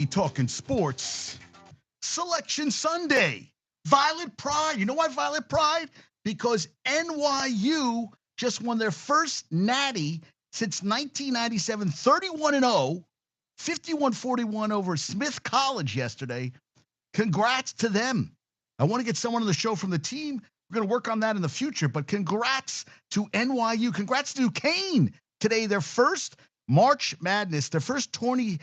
Talking Sports Selection Sunday. Violet Pride. You know why Violet Pride? Because NYU just won their first natty since 1997, 31-0, 51-41 over Smith College yesterday. Congrats to them. I want to get someone on the show from the team. We're going to work on that in the future, but congrats to NYU. Congrats to Kane today, their first March Madness, their first tourney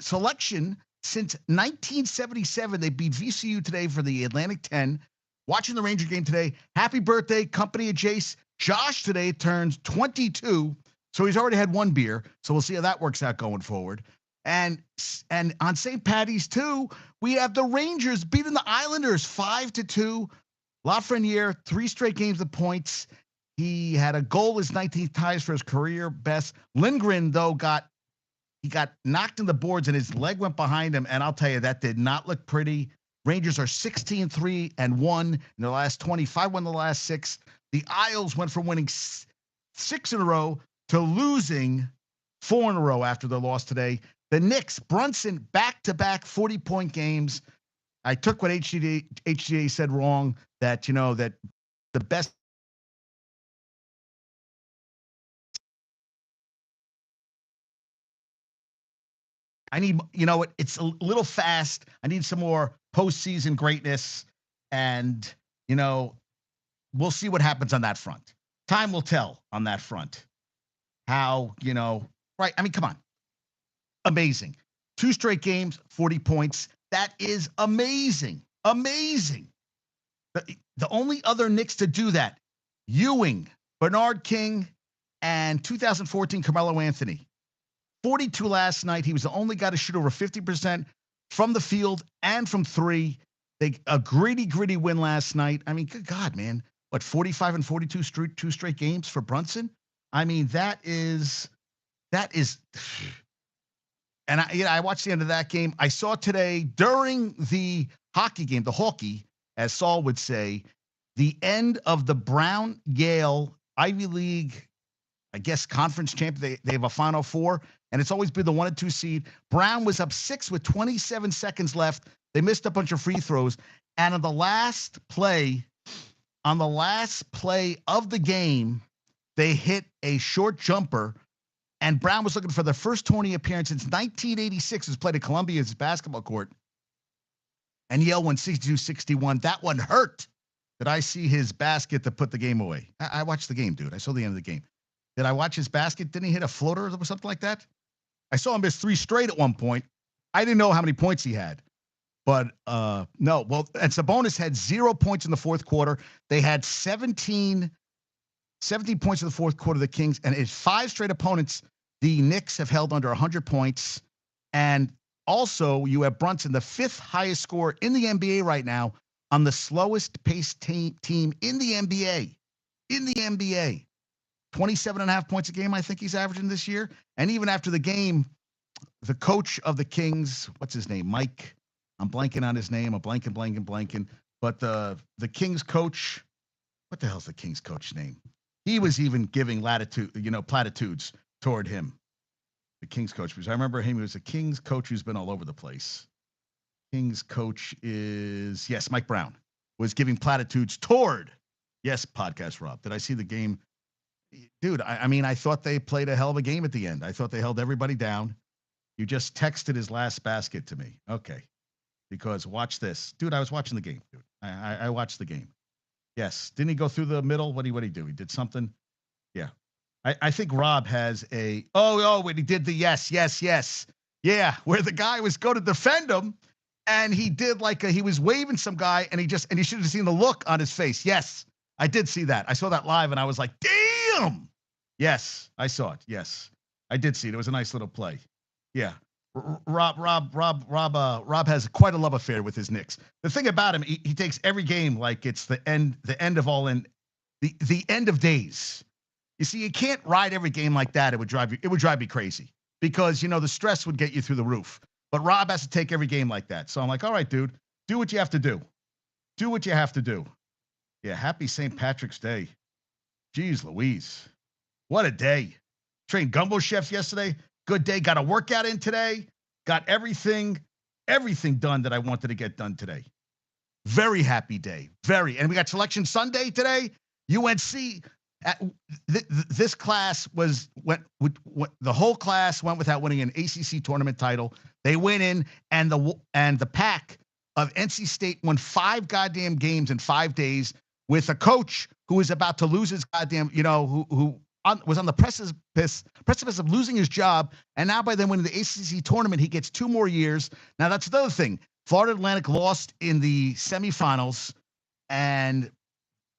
selection since 1977. They beat VCU today for the Atlantic 10. Watching the Ranger game today. Happy birthday, company of Jace. Josh today turns 22, so he's already had one beer. So we'll see how that works out going forward. And on St. Patty's too, we have the Rangers beating the Islanders 5-2. Lafreniere, 3 straight games of points. He had a goal, his 19th ties for his career best. Lindgren, though, got knocked in the boards and his leg went behind him. And I'll tell you, that did not look pretty. Rangers are 16-3-1 in their last 25, won the last 6. The Isles went from winning 6 in a row to losing 4 in a row after their loss today. The Knicks, Brunson, back-to-back 40-point games. I took what HGA said wrong, that the best. I need, it's a little fast. I need some more postseason greatness. And, we'll see what happens on that front. Time will tell on that front. How, right. I mean, come on. Amazing. 2 straight games, 40 points. That is amazing. Amazing. The only other Knicks to do that, Ewing, Bernard King, and 2014 Carmelo Anthony. 42 last night. He was the only guy to shoot over 50% from the field and from 3. A gritty win last night. I mean, good God, man. What, 45 and 42 2 straight games for Brunson? I mean, that is. And I watched the end of that game. I saw today during the hockey game, the hockey, as Saul would say, the end of the Brown-Yale Ivy League, I guess, conference champion. They have a Final Four, and it's always been the 1 and 2 seed. Brown was up 6 with 27 seconds left. They missed a bunch of free throws. And on the last play of the game, they hit a short jumper. And Brown was looking for their first tourney appearance since 1986. Was played at Columbia's basketball court. And Yale won 62-61. That one hurt. Did I see his basket to put the game away? I watched the game, dude. I saw the end of the game. Did I watch his basket? Didn't he hit a floater or something like that? I saw him miss 3 straight at one point. I didn't know how many points he had. But no. Well, and Sabonis had 0 points in the fourth quarter. They had 17 points in the fourth quarter, the Kings. And it's 5 straight opponents. The Knicks have held under 100 points. And also, you have Brunson, the 5th highest scorer in the NBA right now, on the slowest paced team in the NBA. 27.5 points a game, I think he's averaging this year. And even after the game, the coach of the Kings, what's his name? Mike. I'm blanking on his name. I'm blanking. But the Kings coach, what the hell's the Kings coach name? He was even giving platitudes toward him. The Kings coach, because I remember him. He was a Kings coach who's been all over the place. Kings coach is, yes, Mike Brown was giving platitudes toward, yes, Podcast Rob. Did I see the game? Dude, I mean, I thought they played a hell of a game at the end. I thought they held everybody down. You just texted his last basket to me. Okay. Because watch this. Dude, I was watching the game, dude. I watched the game. Yes. Didn't he go through the middle? What'd he do? He did something? Yeah. I think Rob has when he did the yes. Yeah, where the guy was going to defend him, and he did he was waving some guy, and you should have seen the look on his face. Yes, I did see that. I saw that live, and I was like, damn. Yes, I saw it. Yes, I did see it. It was a nice little play. Yeah. Rob has quite a love affair with his Knicks. The thing about him, he takes every game like it's the end of all in, the end of days. You see, you can't ride every game like that. It would drive you crazy because, the stress would get you through the roof. But Rob has to take every game like that. So I'm like, all right, dude, do what you have to do. Do what you have to do. Yeah, happy St. Patrick's Day. Jeez Louise. What a day. Trained gumbo chef yesterday. Good day. Got a workout in today. Got everything done that I wanted to get done today. Very happy day. And we got Selection Sunday today. UNC. This class the whole class went without winning an ACC tournament title. They went in, and the pack of NC State won 5 goddamn games in 5 days with a coach who is about to lose his goddamn, who was on the precipice of losing his job, and now by then winning the ACC tournament, he gets 2 more years. Now that's the other thing. Florida Atlantic lost in the semifinals, and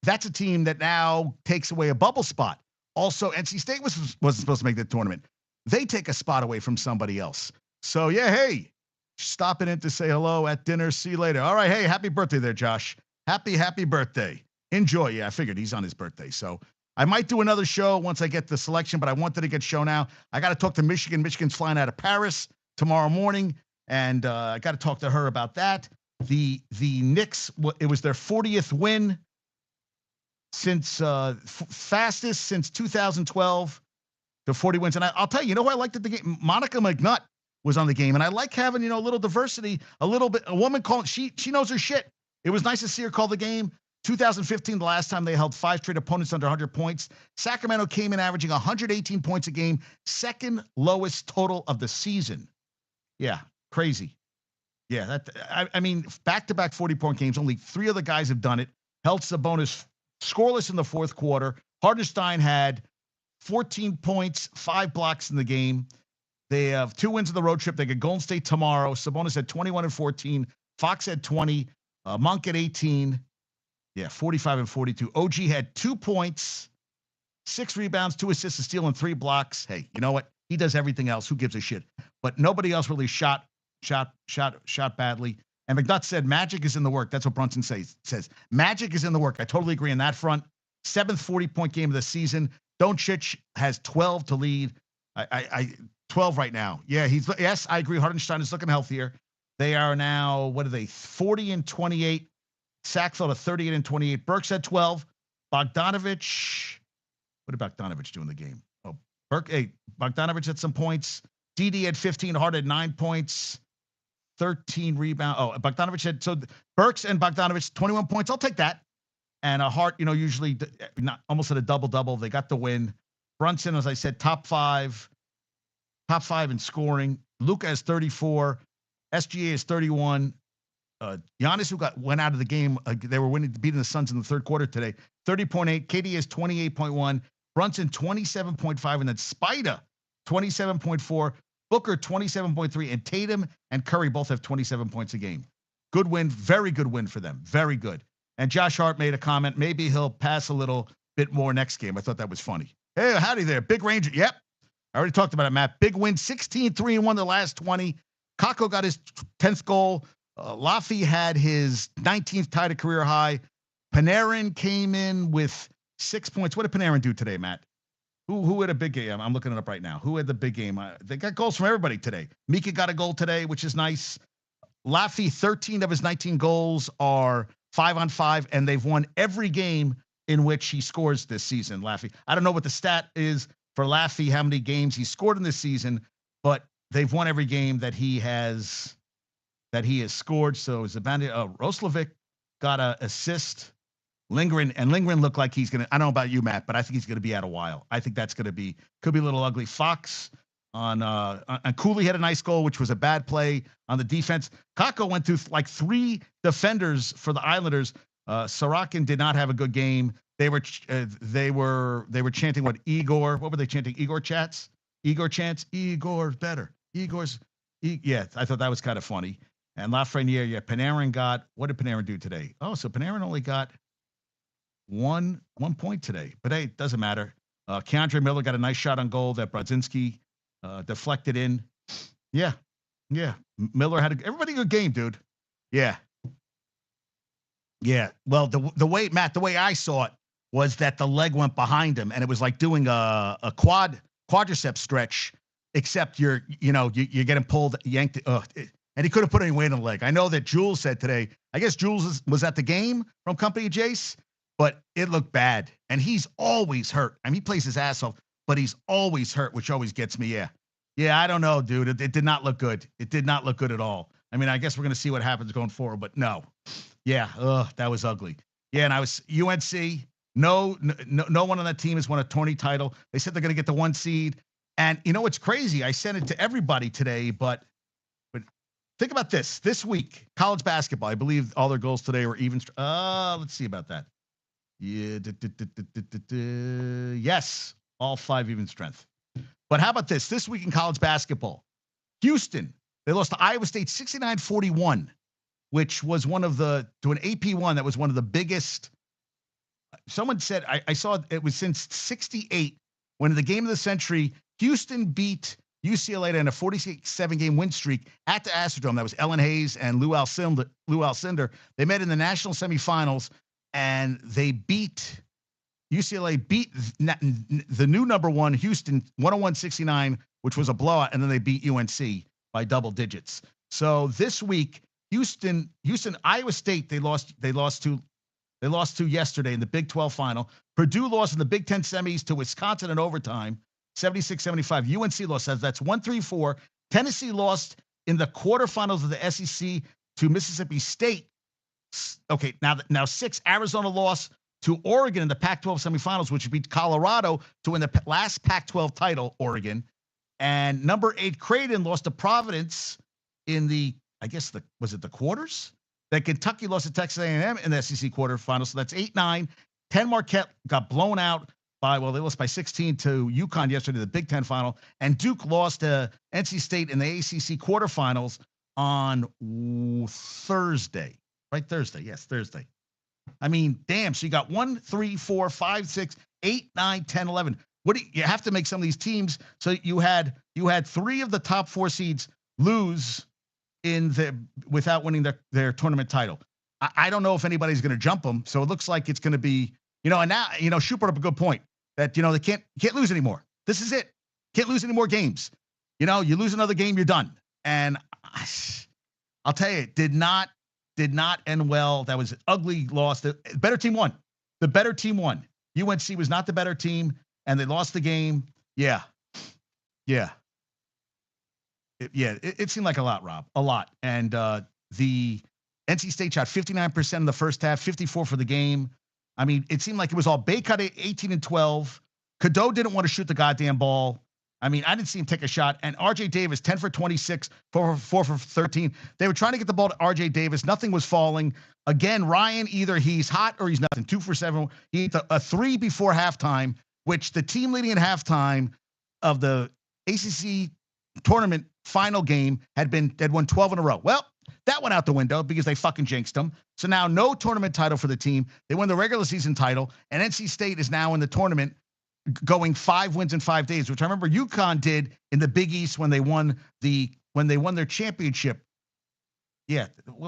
that's a team that now takes away a bubble spot. Also, NC State wasn't supposed to make the tournament. They take a spot away from somebody else. So, yeah, hey, stopping in to say hello at dinner. See you later. All right, hey, happy birthday there, Josh. Happy birthday. Enjoy. Yeah, I figured he's on his birthday. So I might do another show once I get the selection, but I wanted to get show now. I got to talk to Michigan. Michigan's flying out of Paris tomorrow morning, and I got to talk to her about that. The Knicks, it was their 40th win since fastest since 2012 to 40 wins. And I'll tell you, who I liked at the game? Monica McNutt was on the game, and I like having, a little diversity, a little bit. A woman calling, she knows her shit. It was nice to see her call the game. 2015, the last time they held 5 straight opponents under 100 points. Sacramento came in averaging 118 points a game, second lowest total of the season. Yeah, crazy. Yeah, I mean, back-to-back 40-point games. Only 3 other guys have done it. Held Sabonis scoreless in the fourth quarter. Hartenstein had 14 points, 5 blocks in the game. They have 2 wins of the road trip. They get Golden State tomorrow. Sabonis had 21 and 14. Fox had 20. Monk had 18. Yeah, 45 and 42. OG had 2 points, 6 rebounds, 2 assists, a steal, and 3 blocks. Hey, you know what? He does everything else. Who gives a shit? But nobody else really shot badly. And McNutt said magic is in the work. That's what Brunson says. Magic is in the work. I totally agree on that front. 7th 40-point game of the season. Doncic has 12 to lead. I 12 right now. Yeah, yes, I agree. Hartenstein is looking healthier. They are now, 40 and 28. Sackville at 38 and 28. Burks at 12. Bogdanovich. What did Bogdanovich do in the game? Oh, Bogdanovich had some points. DD had 15. Hart had 9 points. 13 rebound. Oh, Bogdanovich had, so Burks and Bogdanovich, 21 points. I'll take that. And Hart, usually not almost at a double-double. They got the win. Brunson, as I said, top five in scoring. Luka has 34. SGA is 31. Giannis, who went out of the game, they were beating the Suns in the third quarter today. 30.8. KD is 28.1. Brunson 27.5, and then Spida 27.4. Booker 27.3, and Tatum and Curry both have 27 points a game. Good win, very good win for them, very good. And Josh Hart made a comment. Maybe he'll pass a little bit more next game. I thought that was funny. Hey, howdy there, Big Ranger. Yep, I already talked about it, Matt. Big win, 16-3-1 the last 20. Kako got his 10th goal. Laffy had his 19th tied a career high. Panarin came in with 6 points. What did Panarin do today, Matt? Who had a big game? I'm looking it up right now. Who had the big game? They got goals from everybody today. Mika got a goal today, which is nice. Laffy, 13 of his 19 goals are 5-on-5, and they've won every game in which he scores this season, Laffy. I don't know what the stat is for Laffy, how many games he scored in this season, but they've won every game that he has scored. So Roslovic got an assist. Lindgren looked like he's gonna. I don't know about you, Matt, but I think he's gonna be out a while. I think that's could be a little ugly. Fox on Cooley had a nice goal, which was a bad play on the defense. Kako went through like 3 defenders for the Islanders. Sorokin did not have a good game. They were chanting what Igor? What were they chanting? Igor chants. Igor's better. Yeah, I thought that was kind of funny. And Lafreniere, yeah, Panarin got. What did Panarin do today? Oh, so Panarin only got one point today, but hey, it doesn't matter. Keandre Miller got a nice shot on goal that Brodzinski deflected in. Yeah. Miller had everybody good game, dude. Yeah. Well, the way I saw it was that the leg went behind him, and it was like doing a quadricep stretch, except you're getting pulled, yanked, and he couldn't put any weight on the leg. I know that Jules said today. I guess Jules was at the game from Company Jace. But it looked bad, and he's always hurt. I mean, he plays his ass off, but he's always hurt, which always gets me. Yeah, Yeah, I don't know, dude. It did not look good. It did not look good at all. I mean, I guess we're gonna see what happens going forward, but no. Yeah, that was ugly. Yeah, and I was UNC. No one on that team has won a tourney title. They said they're gonna get the 1 seed. And you know what's crazy? I sent it to everybody today, but think about this. This week, college basketball. I believe all their goals today were even. Let's see about that. Yeah, yes, all 5 even strength. But how about this? This week in college basketball, Houston, they lost to Iowa State 69-41, which was to an AP1, that was one of the biggest. Someone said, I saw it was since 68, when in the game of the century, Houston beat UCLA in a 46-7 game win streak at the Astrodome. That was Ellen Hayes and Lou Alcindor. They met in the national semifinals, and UCLA beat the new number 1 Houston 101-69, which was a blowout, and then they beat UNC by double digits. So this week, Houston, Iowa State, they lost to yesterday in the Big 12 final. Purdue lost in the Big 10 semis to Wisconsin in overtime, 76-75. UNC lost. That's 1-3-4. Tennessee lost in the quarterfinals of the SEC to Mississippi State. Okay, now 6. Arizona lost to Oregon in the Pac-12 semifinals, which beat Colorado to win the last Pac-12 title, Oregon. And number 8, Creighton lost to Providence in the, was it the quarters? That Kentucky lost to Texas A&M in the SEC quarterfinals. So that's 8-9. 10 Marquette got blown out they lost by 16 to UConn yesterday, the Big Ten final. And Duke lost to NC State in the ACC quarterfinals on Thursday. Right? Thursday. Yes, Thursday. I mean, damn. So you got 1, 3, 4, 5, 6, 8, 9, 10, 11. You have to make some of these teams. So you had 3 of the top 4 seeds lose without winning their tournament title. I don't know if anybody's going to jump them. So it looks like it's going to be, and now, Shu brought up a good point that, they can't lose anymore. This is it. Can't lose any more games. You lose another game, you're done. And I'll tell you, it did not end well. That was an ugly loss. The better team won. The better team won. UNC was not the better team, and they lost the game. Yeah. It seemed like a lot, Rob. A lot. And the NC State shot 59% in the first half, 54% for the game. I mean, it seemed like it was all Baycott 18-12. Cadeau didn't want to shoot the goddamn ball. I mean, I didn't see him take a shot. And RJ Davis, 10 for 26, 4 for 13. They were trying to get the ball to RJ Davis. Nothing was falling. Again, Ryan, either he's hot or he's nothing. 2 for 7. He hit a 3 before halftime, which the team leading at halftime of the ACC tournament final game had won 12 in a row. Well, that went out the window because they fucking jinxed them. So now no tournament title for the team. They won the regular season title, and NC State is now in the tournament going 5 wins in 5 days, which I remember UConn did in the Big East when they won their championship. Yeah,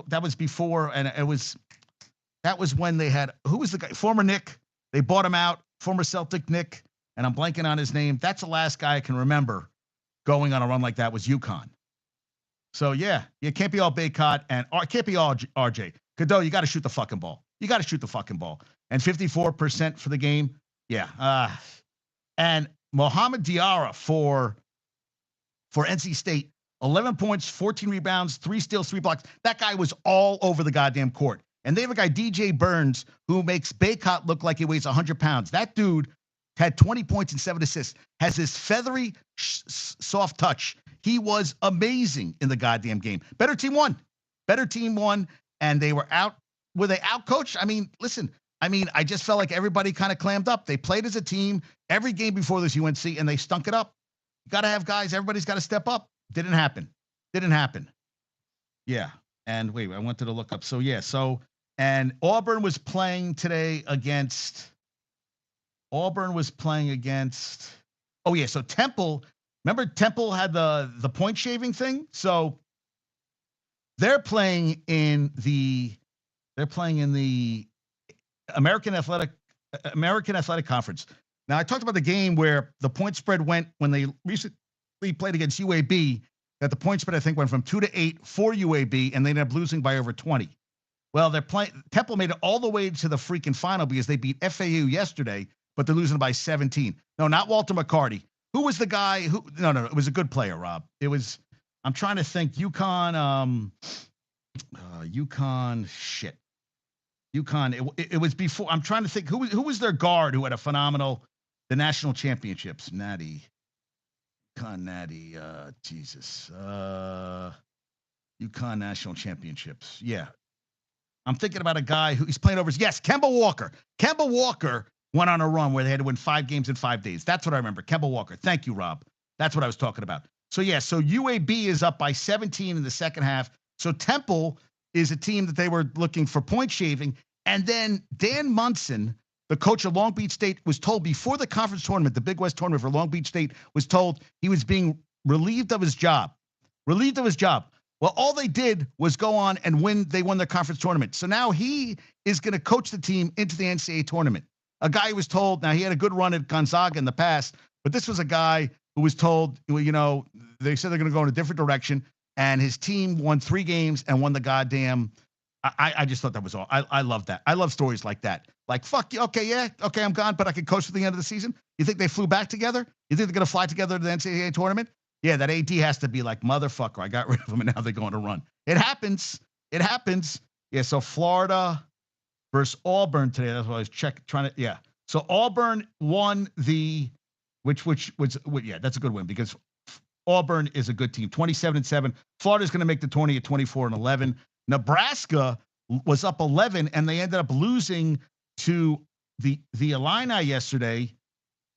that was before, and that was when they had, who was the guy? Former Knick. They bought him out, former Celtic Knick, and I'm blanking on his name. That's the last guy I can remember going on a run like that was UConn. So yeah, it can't be all Baycott and it can't be all RJ. Cadeau, you got to shoot the fucking ball. You got to shoot the fucking ball. And 54% for the game. Yeah. And Mohamed Diarra for NC State, 11 points, 14 rebounds, 3 steals, 3 blocks. That guy was all over the goddamn court. And they have a guy, DJ Burns, who makes Baycott look like he weighs 100 pounds. That dude had 20 points and 7 assists, has this feathery, soft touch. He was amazing in the goddamn game. Better team won. And they were out. Were they out coached? I mean, listen, I just felt like everybody kind of clammed up. They played as a team every game before this UNC, and they stunk it up. You got to have guys. Everybody's got to step up. Didn't happen. Yeah. And wait, I wanted to look up. So, yeah. And Auburn was playing today against. Oh, yeah. So Temple. Remember Temple had the point shaving thing? So they're playing in the American Athletic Conference. Now I talked about the game where the point spread went when they recently played against UAB, that the point spread I think went from 2-8 for UAB, and they ended up losing by over 20. Well, Temple made it all the way to the freaking final because they beat FAU yesterday, but they're losing by 17. No, not Walter McCarty. Who was the guy who? No, it was a good player, Rob. It was. I'm trying to think. UConn. Shit. UConn. It was before. I'm trying to think. Who was their guard who had a phenomenal, the national championships? Natty. UConn Natty. Jesus. UConn national championships. Yeah. I'm thinking about a guy who he's playing over. Yes, Kemba Walker. Kemba Walker went on a run where they had to win 5 games in 5 days. That's what I remember. Kemba Walker. Thank you, Rob. That's what I was talking about. So, yeah, so UAB is up by 17 in the second half. So Temple is a team that they were looking for point shaving. And then Dan Munson, the coach of Long Beach State, was told before the conference tournament, the Big West tournament for Long Beach State, was told he was being relieved of his job. Relieved of his job. Well, all they did was go on and win. They won their conference tournament. So now he is going to coach the team into the NCAA tournament. A guy who was told, now he had a good run at Gonzaga in the past, but this was a guy who was told, you know, they said they're going to go in a different direction, and his team won 3 games and won the goddamn. I just thought that was all. I love that. I love stories like that. Like, fuck you. Okay, yeah. Okay, I'm gone, but I can coach to the end of the season. You think they flew back together? You think they're going to fly together to the NCAA tournament? Yeah, that AD has to be like, motherfucker, I got rid of him, and now they're going to run. It happens. It happens. Yeah, so Florida versus Auburn today. That's what I was trying to, yeah. So Auburn won which was, yeah, that's a good win because Auburn is a good team, 27-7. Florida's going to make the tourney at 24-11. Nebraska was up 11, and they ended up losing to the Illini yesterday.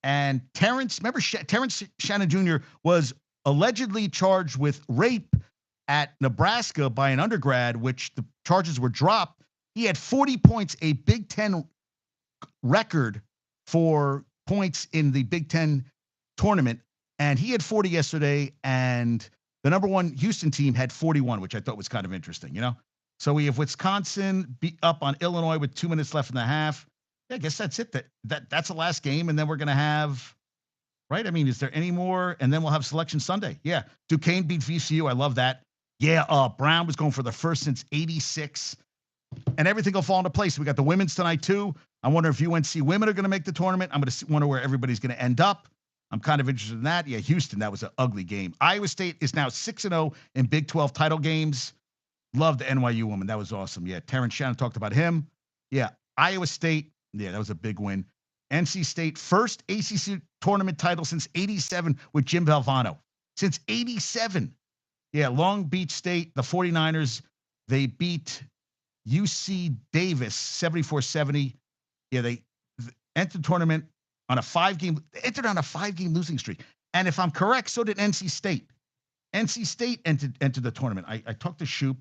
And Terrence Shannon Jr. was allegedly charged with rape at Nebraska by an undergrad, which the charges were dropped. He had 40 points, a Big Ten record for points in the Big Ten tournament. And he had 40 yesterday, and the number 1 Houston team had 41, which I thought was kind of interesting, you know? So we have Wisconsin up on Illinois with 2 minutes left in the half. Yeah, I guess that's it. That's the last game, and then we're going to have, right? I mean, is there any more? And then we'll have Selection Sunday. Yeah, Duquesne beat VCU. I love that. Yeah, Brown was going for the first since 86, and everything will fall into place. We got the women's tonight, too. I wonder if UNC women are going to make the tournament. I'm going to wonder where everybody's going to end up. I'm kind of interested in that. Yeah, Houston, that was an ugly game. Iowa State is now 6-0 in Big 12 title games. Love the NYU woman. That was awesome. Yeah, Terrence Shannon talked about him. Yeah, Iowa State. Yeah, that was a big win. NC State, first ACC tournament title since 87 with Jim Valvano. Since 87. Yeah, Long Beach State, the 49ers, they beat UC Davis 74-70. Yeah, they entered the tournament on a 5-game losing streak. And if I'm correct, so did NC State. NC State entered the tournament. I talked to Shoop,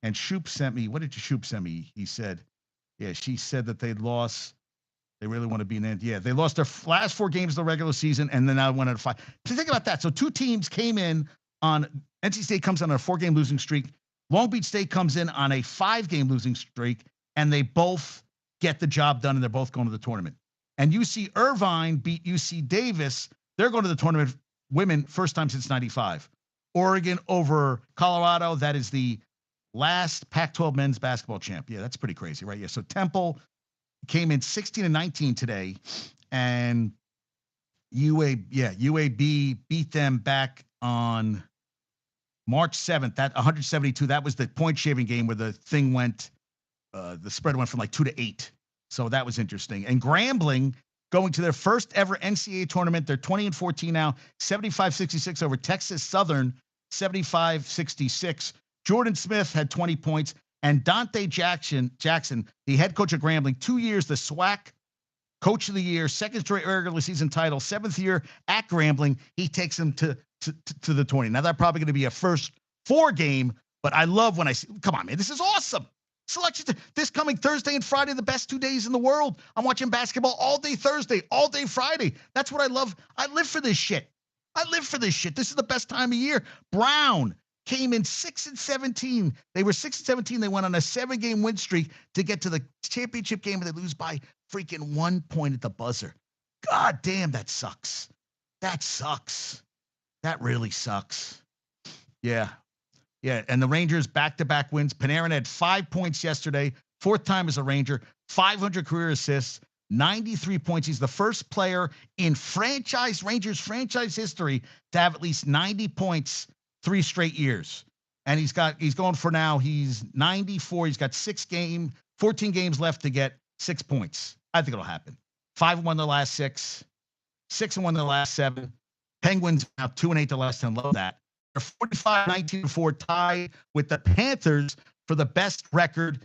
and Shoop sent me, what did Shoop send me? He said, yeah, she said that they'd lost. They really want to be in it. Yeah, they lost their last 4 games of the regular season, and then now went on a 5. So think about that. So 2 teams came in on, NC State comes on a 4-game losing streak. Long Beach State comes in on a 5-game losing streak, and they both get the job done, and they're both going to the tournament. And UC Irvine beat UC Davis. They're going to the tournament, women, first time since 95. Oregon over Colorado. That is the last Pac-12 men's basketball champ. Yeah, that's pretty crazy, right? Yeah, so Temple came in 16-19 today, and UAB beat them back on March 7th. That 172. That was the point shaving game where the thing went, the spread went from like 2-8. So that was interesting. And Grambling going to their first ever NCAA tournament. They're 20-14 now, 75-66 over Texas Southern, 75-66. Jordan Smith had 20 points. And Dante Jackson, the head coach of Grambling, 2 years, the SWAC Coach of the Year, second straight regular season title, 7th year at Grambling. He takes them to the 20. Now, that's probably going to be a first 4 game, but I love when I see, come on, man, this is awesome. Selection this coming Thursday and Friday, the best 2 days in the world. I'm watching basketball all day Thursday, all day Friday. That's what I love. I live for this shit. This is the best time of year. Brown came in 6-17. They were 6-17. They went on a 7-game win streak to get to the championship game, and they lose by freaking 1 point at the buzzer. God damn, that sucks. That really sucks. Yeah. Yeah, and the Rangers back-to-back wins. Panarin had 5 points yesterday, 4th time as a Ranger, 500 career assists. 93 points. He's the first player in Rangers franchise history to have at least 90 points 3 straight years. And he's going for now. He's 94. He's got 14 games left to get 6 points. I think it'll happen. 5-1 the last 6, 6-1 the last 7. Penguins now 2-8 the last 10. Love that. They're 45-19-4 tied with the Panthers for the best record.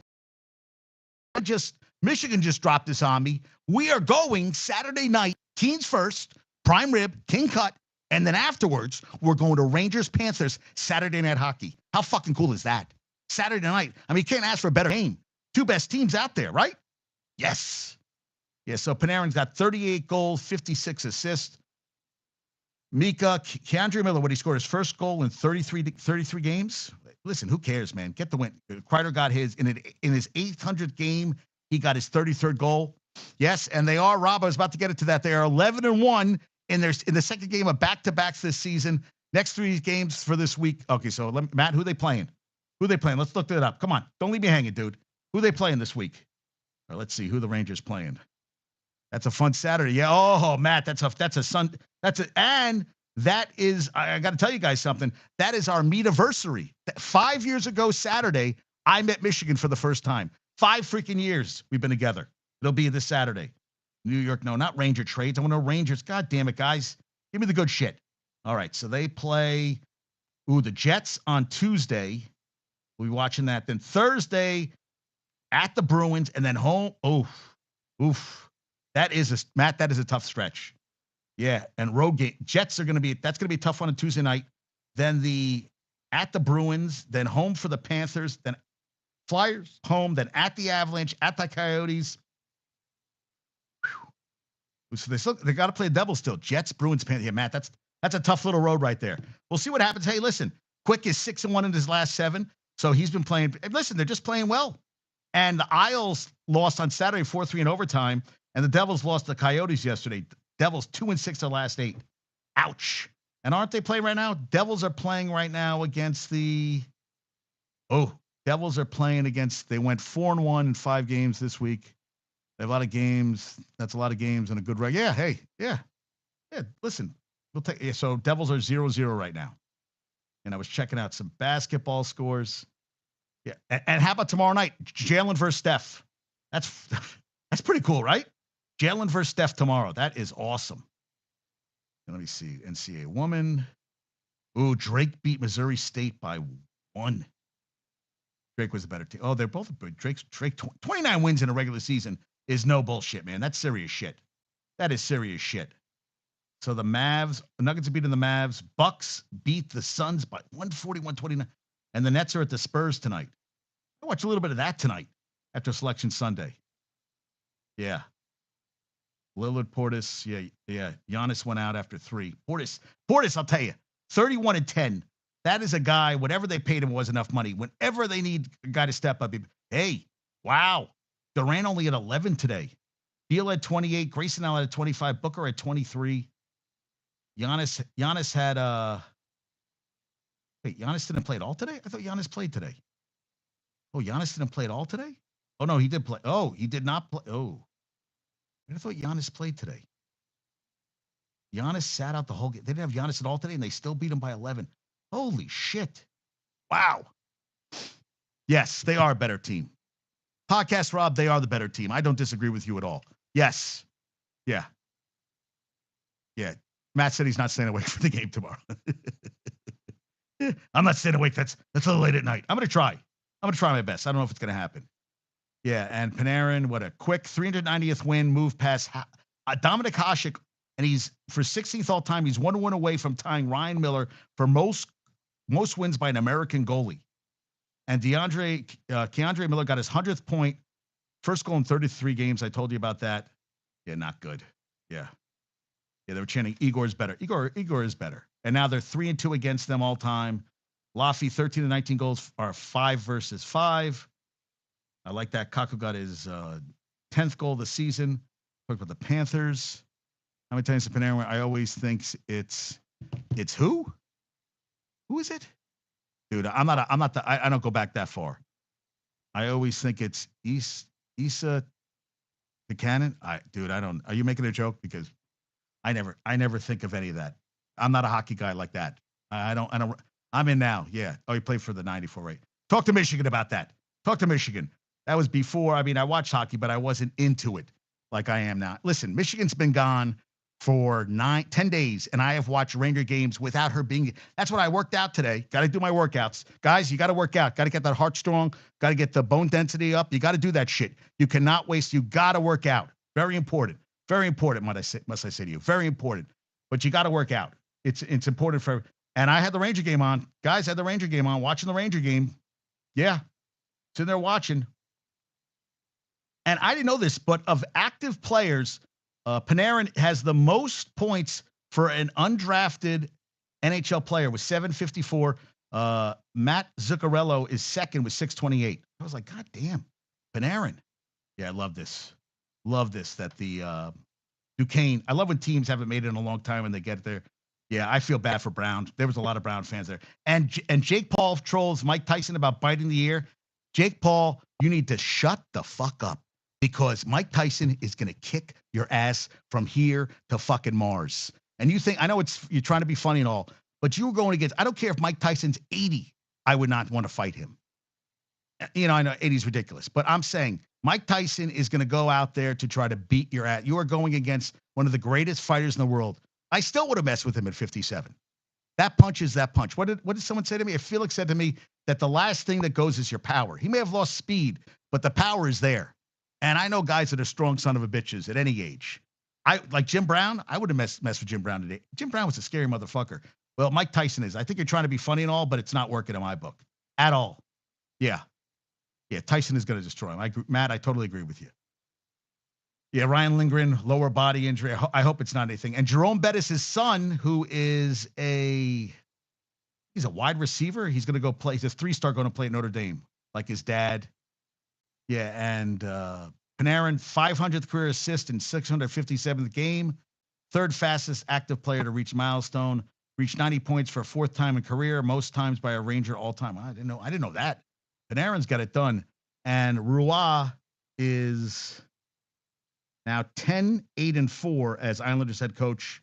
Michigan just dropped this on me. We are going Saturday night, teens first, prime rib, king cut, and then afterwards, we're going to Rangers Panthers Saturday night hockey. How fucking cool is that? Saturday night. I mean, you can't ask for a better game. 2 best teams out there, right? Yes. Yeah, so Panarin's got 38 goals, 56 assists. Keandre Miller, when he scored his first goal in 33 games. Listen, who cares, man? Get the win. Kreider got his in his 800th game. He got his 33rd goal. Yes, and they are, Rob, I was about to get into that. They are 11-1 in the second game of back-to-backs this season. Next 3 games for this week. Okay, so Matt, who they playing? Let's look it up. Come on. Don't leave me hanging, dude. Who they playing this week? All right, let's see who the Rangers playing. That's a fun Saturday. Yeah. Oh, Matt, and that is, I got to tell you guys something. That is our meet-iversary. 5 years ago Saturday, I met Michigan for the first time. 5 freaking years we've been together. It'll be this Saturday. New York, no, not Ranger trades. I want no Rangers. God damn it, guys. Give me the good shit. All right, so they play, the Jets on Tuesday. We'll be watching that. Then Thursday at the Bruins, and then home. Oof. That is a tough stretch. Yeah, and road game. Jets that's going to be a tough one on Tuesday night. Then at the Bruins, then home for the Panthers, then Flyers home, then at the Avalanche, at the Coyotes. Whew. So they got to play the Devils still. Jets, Bruins, Panthers. Yeah, Matt, that's a tough little road right there. We'll see what happens. Hey, listen, Quick is 6-1 in his last 7, so he's been playing. Listen, they're just playing well. And the Isles lost on Saturday 4-3 in overtime, and the Devils lost to the Coyotes yesterday. Devils 2-6 their last 8. Ouch. And aren't they playing right now? Devils are playing right now against they went 4-1 in 5 games this week. They have a lot of games. That's a lot of games and a good record. Yeah, hey, yeah. Listen, we'll take. Yeah, so Devils are 0-0 right now. And I was checking out some basketball scores. Yeah, and how about tomorrow night? Jalen versus Steph. That's pretty cool, right? Jalen versus Steph tomorrow. That is awesome. And let me see. NCAA woman. Drake beat Missouri State by 1. Drake was a better team. Oh, they're both good. Drake 29 wins in a regular season is no bullshit, man. That's serious shit. That is serious shit. So the Nuggets are beating the Mavs. Bucks beat the Suns by 140-129. And the Nets are at the Spurs tonight. I'll watch a little bit of that tonight after Selection Sunday. Yeah. Lillard, Portis. Yeah. Giannis went out after 3. Portis, I'll tell you, 31-10. That is a guy, whatever they paid him was enough money. Whenever they need a guy to step up, hey, wow. Durant only at 11 today. Beal had 28. Grayson Allen had 25. Booker had 23. Giannis had wait, Giannis didn't play at all today? I thought Giannis played today. Oh, Giannis didn't play at all today? Oh, no, he did play. Oh, he did not play. Oh. I thought Giannis played today. Giannis sat out the whole game. They didn't have Giannis at all today, and they still beat him by 11. Holy shit. Wow. Yes, they are a better team. Podcast Rob, they are the better team. I don't disagree with you at all. Yes. Yeah. Matt said he's not staying awake for the game tomorrow. I'm not staying awake. That's a little late at night. I'm going to try my best. I don't know if it's going to happen. Yeah, and Panarin, what a quick 390th win, move past Dominic Hasek, and he's, for 16th all-time, he's 1 win away from tying Ryan Miller for most wins by an American goalie. And Keandre Miller got his 100th point, first goal in 33 games. I told you about that. Yeah, not good. Yeah, they were chanting, Igor's better. Igor is better. And now they're 3-2 against them all time. Laffy, 13-19 goals are 5 versus 5. I like that. Kaku got his 10th goal of the season. Talk about the Panthers. How many times Panarin? I always think it's who? Who is it? Dude, I don't go back that far. I always think it's Issa Buchanan, dude, I don't. Are you making a joke? Because I never think of any of that. I'm not a hockey guy like that. I don't. I'm in now. Yeah. Oh, he played for the '94, right? Talk to Michigan about that. Talk to Michigan. That was before. I mean, I watched hockey, but I wasn't into it like I am now. Listen, Michigan's been gone for 10 days, and I have watched Ranger games without her being. That's what I worked out today. Got to do my workouts, guys. You got to work out. Got to get that heart strong. Got to get the bone density up. You got to do that shit. You cannot waste. You got to work out. Very important. Very important. Must I say to you? Very important. But you got to work out. It's important for. And I had the Ranger game on. Guys had the Ranger game on. Watching the Ranger game. Yeah, sitting there watching. And I didn't know this, but of active players, Panarin has the most points for an undrafted NHL player with 754. Matt Zuccarello is second with 628. I was like, God damn, Panarin. Yeah, I love this. Love this. That the Duquesne. I love when teams haven't made it in a long time and they get there. Yeah, I feel bad for Brown. There was a lot of Brown fans there. And Jake Paul trolls Mike Tyson about biting the ear. Jake Paul, you need to shut the fuck up because Mike Tyson is going to kick your ass from here to fucking Mars. And you think, I know you're trying to be funny and all, but you were going against, I don't care if Mike Tyson's 80, I would not want to fight him. You know, I know 80 is ridiculous, but I'm saying Mike Tyson is going to go out there to try to beat your ass. You are going against one of the greatest fighters in the world. I still would have messed with him at 57. That punch is that punch. What did someone say to me? Felix said to me that the last thing that goes is your power. He may have lost speed, but the power is there. And I know guys that are strong son of a bitches at any age. I like Jim Brown. I would have messed with Jim Brown today. Jim Brown was a scary motherfucker. Well, Mike Tyson is. I think you're trying to be funny and all, but it's not working in my book at all. Yeah. Yeah, Tyson is going to destroy him. Matt, I totally agree with you. Yeah, Ryan Lindgren, lower body injury. I hope it's not anything. And Jerome Bettis' son, who is he's a wide receiver. He's going to go play. He's a 3-star going to play at Notre Dame, like his dad. Yeah, and Panarin, 500th career assist in 657th game. Third fastest active player to reach milestone. Reached 90 points for a 4th time in career. Most times by a Ranger all time. I didn't know that. Panarin's got it done. And Roy is now 10-8-4 as Islanders head coach.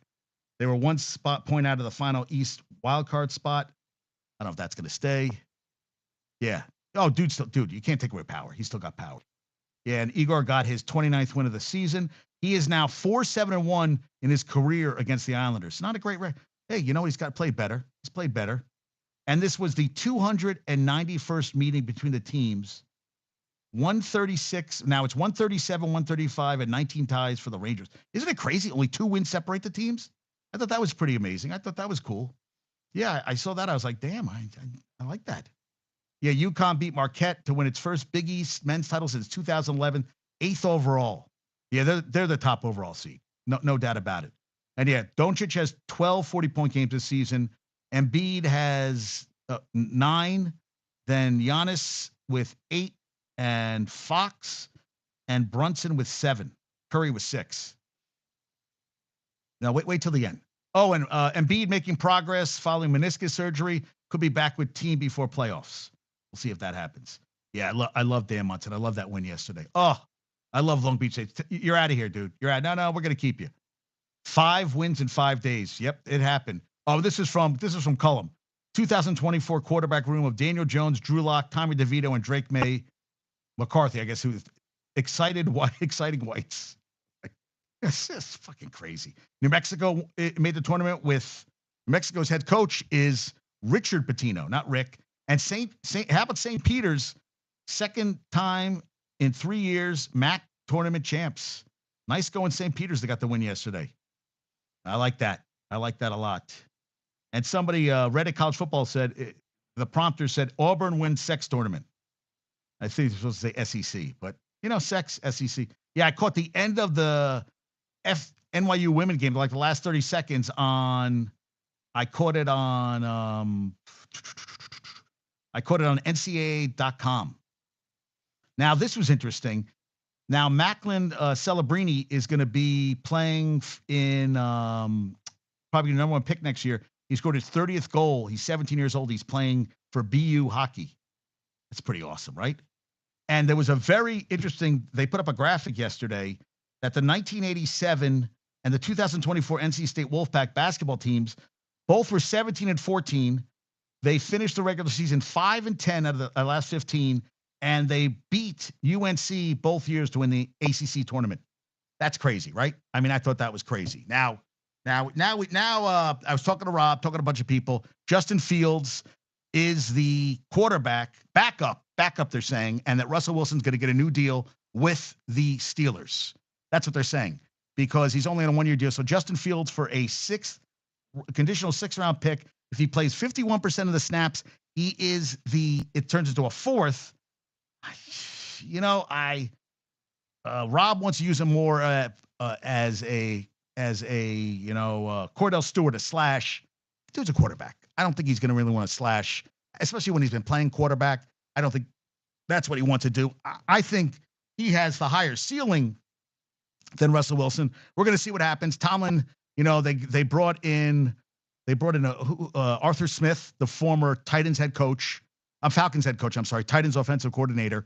They were one point out of the final East wildcard spot. I don't know if that's going to stay. Yeah. Oh, dude, you can't take away power. He's still got power. Yeah, and Igor got his 29th win of the season. He is now 4-7-1 in his career against the Islanders. Not a great record. Hey, you know, he's got to play better. He's played better. And this was the 291st meeting between the teams. 136. Now it's 137, 135, and 19 ties for the Rangers. Isn't it crazy? Only 2 wins separate the teams. I thought that was pretty amazing. I thought that was cool. Yeah, I saw that. I was like, damn, I like that. Yeah, UConn beat Marquette to win its first Big East men's title since 2011, 8th overall. Yeah, they're the top overall seed. No doubt about it. And yeah, Doncic has 12 40-point games this season. Embiid has 9. Then Giannis with 8. And Fox and Brunson with 7. Curry with 6. Now, wait till the end. Oh, and Embiid making progress following meniscus surgery. Could be back with team before playoffs. We'll see if that happens. Yeah, I love Dan Munson. I love that win yesterday. Oh, I love Long Beach State. You're out of here, dude. You're out. No, we're going to keep you. 5 wins in 5 days. Yep, it happened. Oh, this is from Cullum. 2024 quarterback room of Daniel Jones, Drew Lock, Tommy DeVito, and Drake McCarthy, I guess, who's exciting whites. It's just fucking crazy. New Mexico made the tournament with Mexico's head coach is Richard Pitino, not Rick. And how about St. Peter's? Second time in 3 years, MAC tournament champs. Nice going St. Peter's. They got the win yesterday. I like that. I like that a lot. And somebody, Reddit College Football said, the prompter said, Auburn wins sex tournament. I think it's supposed to say SEC, but, sex, SEC. Yeah, I caught the end of the NYU women game, like the last 30 seconds I caught it on NCAA.com. Now, this was interesting. Now, Macklin Celebrini is going to be playing in probably the number 1 pick next year. He scored his 30th goal. He's 17 years old. He's playing for BU hockey. That's pretty awesome, right? And there was a very interesting, they put up a graphic yesterday that the 1987 and the 2024 NC State Wolfpack basketball teams both were 17 and 14. They finished the regular season 5 and 10 out of the last 15, and they beat UNC both years to win the ACC tournament. That's crazy, right? I mean, I thought that was crazy. Now, I was talking to Rob, talking to a bunch of people. Justin Fields is the quarterback, backup, they're saying, and that Russell Wilson's going to get a new deal with the Steelers. That's what they're saying, because he's only on a 1-year deal. So Justin Fields for a conditional 6th-round pick. If he plays 51% of the snaps, it turns into a 4th. Rob wants to use him more as a Cordell Stewart, a slash. Dude's a quarterback. I don't think he's going to really want to slash, especially when he's been playing quarterback. I don't think that's what he wants to do. I think he has the higher ceiling than Russell Wilson. We're going to see what happens. Tomlin, they brought in Arthur Smith, the former Titans head coach. Falcons head coach. I'm sorry, Titans offensive coordinator.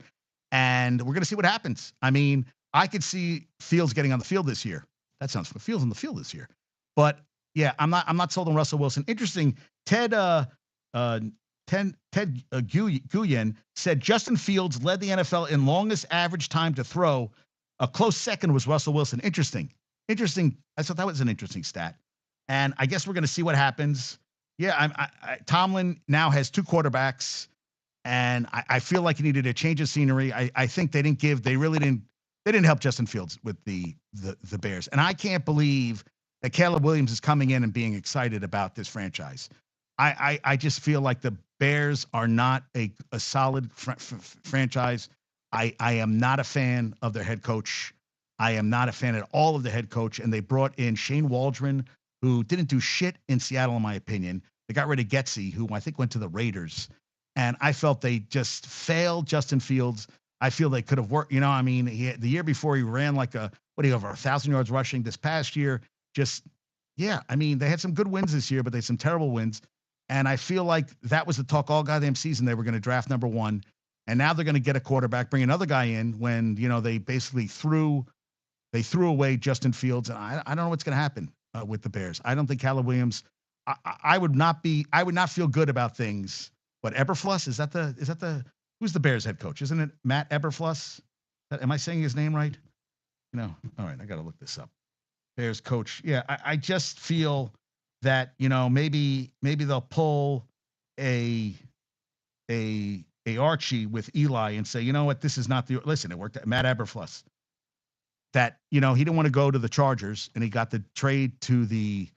And we're going to see what happens. I mean, I could see Fields getting on the field this year. That sounds fun. Fields on the field this year. But yeah, I'm not sold on Russell Wilson. Interesting. Ted Guyen said Justin Fields led the NFL in longest average time to throw. A close second was Russell Wilson. Interesting. I thought that was an interesting stat. And I guess we're going to see what happens. Yeah, Tomlin now has 2 quarterbacks, and I feel like he needed a change of scenery. I think they didn't help Justin Fields with the Bears. And I can't believe that Caleb Williams is coming in and being excited about this franchise. I just feel like the Bears are not a solid franchise. I am not a fan of their head coach. I am not a fan at all of the head coach. And they brought in Shane Waldron, who didn't do shit in Seattle, in my opinion. They got rid of Getsy, who I think went to the Raiders. And I felt they just failed Justin Fields. I feel they could have worked. The year before he ran like over 1,000 yards rushing. This past year, they had some good wins this year, but they had some terrible wins. And I feel like that was the talk all goddamn season. They were going to draft number 1. And now they're going to get a quarterback, bring another guy in when, they basically threw away Justin Fields. And I don't know what's going to happen with the Bears. I don't think Caleb Williams, I would not feel good about things. But Eberflus, is that who's the Bears head coach? Isn't it Matt Eberflus? Am I saying his name right? All right. I got to look this up. Bears coach. Yeah. I just feel that, maybe they'll pull a Archie with Eli and say, you know what, this is not listen, it worked. Matt Eberflus, that, he didn't want to go to the Chargers and he got the trade to the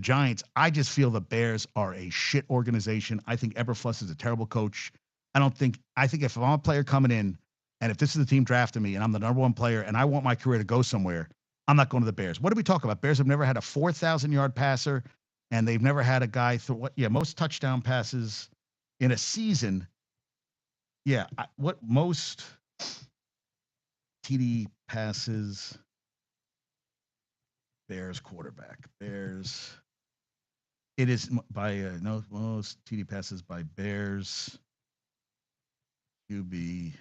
Giants. I just feel the Bears are a shit organization. I think Eberflus is a terrible coach. I think if I'm a player coming in and if this is the team drafting me and I'm the number 1 player and I want my career to go somewhere, I'm not going to the Bears. What did we talk about? Bears have never had a 4,000-yard passer, and they've never had a guy most touchdown passes in a season. Yeah, most TD passes? Bears quarterback. Bears. It is by most TD passes by Bears QB